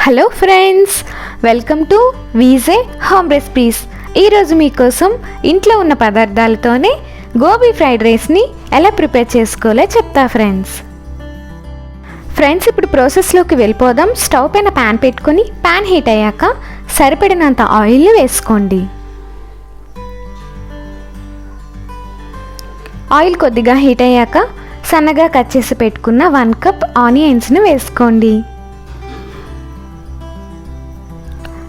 Hello friends, welcome to VJ home recipes. ఈరోజు మీకోసం ఇంట్లో ఉన్న పదార్థాలతోనే గోబీ ఫ్రైడ్ రైస్ని ఎలా ప్రిపేర్ చేసుకోవాలో చెప్తా ఫ్రెండ్స్. ఇప్పుడు ప్రాసెస్లోకి వెళ్ళిపోదాం. స్టవ్ పైన ప్యాన్ పెట్టుకొని ప్యాన్ హీట్ అయ్యాక సరిపడినంత ఆయిల్ వేసుకోండి. ఆయిల్ కొద్దిగా హీట్ అయ్యాక సన్నగా కట్ చేసి పెట్టుకున్న 1 కప్ ఆనియన్స్ని వేసుకోండి.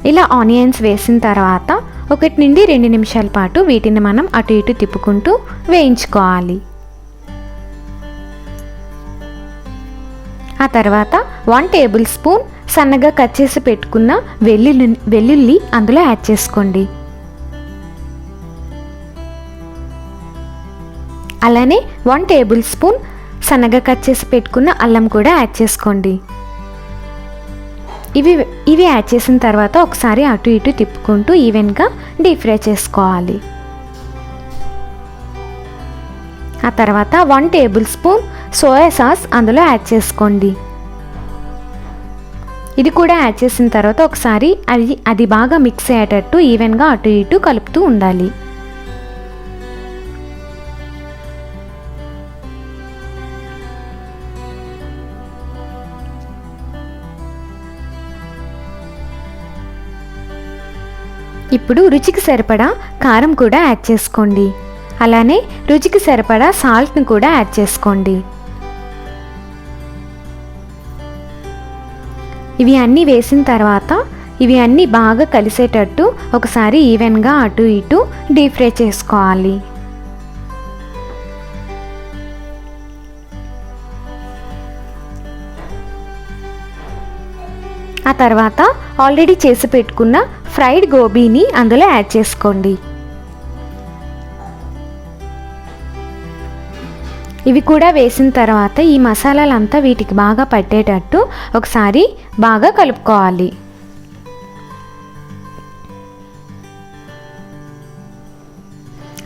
ఇలా ఆనియన్స్ వేసిన తర్వాత 1 నుండి 2 నిమిషాల పాటు వీటిని మనం అటు ఇటు తిప్పుకుంటూ వేయించుకోవాలి. ఆ తర్వాత 1 టేబుల్ స్పూన్ సన్నగా కట్ చేసి పెట్టుకున్న వెల్లుల్లి అందులో యాడ్ చేసుకోండి. అలానే 1 టేబుల్ స్పూన్ సన్నగా కట్ చేసి పెట్టుకున్న అల్లం కూడా యాడ్ చేసుకోండి. ఇవి యాడ్ చేసిన తర్వాత ఒకసారి అటు ఇటు తిప్పుకుంటూ ఈవెన్గా డీప్ ఫ్రై చేసుకోవాలి. ఆ తర్వాత 1 టేబుల్ స్పూన్ సోయా సాస్ అందులో యాడ్ చేసుకోండి. ఇది కూడా యాడ్ చేసిన తర్వాత ఒకసారి అది బాగా మిక్స్ అయ్యేటట్టు ఈవెన్గా అటు ఇటు కలుపుతూ ఉండాలి. ఇప్పుడు రుచికి సరిపడా కారం కూడా యాడ్ చేసుకోండి. అలానే రుచికి సరిపడా సాల్ట్ని కూడా యాడ్ చేసుకోండి. ఇవి అన్నీ వేసిన తర్వాత ఇవి అన్నీ బాగా కలిసేటట్టు ఒకసారి ఈవెన్గా అటు ఇటు డీప్ ఫ్రై చేసుకోవాలి. ఆ తర్వాత ఆల్రెడీ చేసి పెట్టుకున్న ఫ్రైడ్ గోబీని అందులో యాడ్ చేసుకోండి. ఇవి కూడా వేసిన తర్వాత ఈ మసాలాలంతా వీటికి బాగా పట్టేటట్టు ఒకసారి బాగా కలుపుకోవాలి.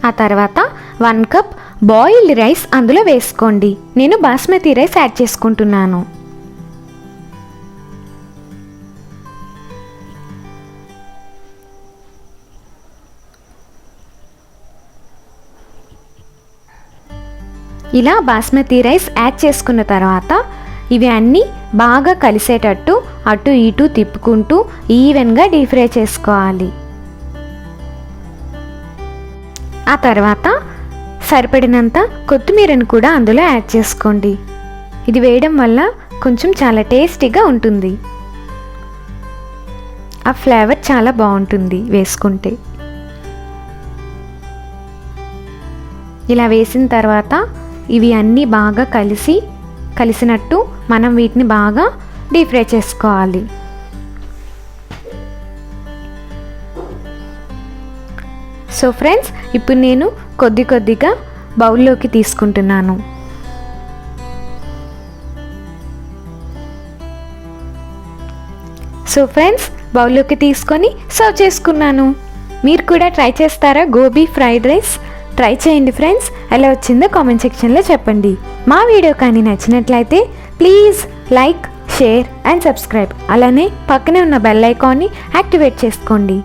ఆ తర్వాత 1 కప్ బాయిల్డ్ రైస్ అందులో వేసుకోండి. నేను బాస్మతి రైస్ యాడ్ చేసుకుంటున్నాను. ఇలా బాస్మతి రైస్ యాడ్ చేసుకున్న తర్వాత ఇవి అన్నీ బాగా కలిసేటట్టు అటు ఇటు తిప్పుకుంటూ ఈవెన్గా డీప్ ఫ్రై చేసుకోవాలి. ఆ తర్వాత సరిపడినంత కొత్తిమీరను కూడా అందులో యాడ్ చేసుకోండి. ఇది వేయడం వల్ల కొంచెం చాలా టేస్టీగా ఉంటుంది. ఆ ఫ్లేవర్ చాలా బాగుంటుంది వేసుకుంటే. ఇలా వేసిన తర్వాత ఇవి అన్నీ బాగా కలిసినట్టు మనం వీటిని బాగా డీప్ ఫ్రై చేసుకోవాలి. సో ఫ్రెండ్స్, ఇప్పుడు నేను కొద్దిగా బౌల్లోకి తీసుకుంటున్నాను. సో ఫ్రెండ్స్, బౌల్లోకి తీసుకొని సర్వ్ చేసుకున్నాను. మీరు కూడా ట్రై చేస్తారా గోబీ ఫ్రైడ్ రైస్? ట్రై చేయండి ఫ్రెండ్స్. ఎలా వచ్చిందో కామెంట్ సెక్షన్లో చెప్పండి. మా వీడియో కానీ నచ్చినట్లయితే please like, share and subscribe. అలానే పక్కనే ఉన్న బెల్ ఐకాన్ని యాక్టివేట్ చేసుకోండి.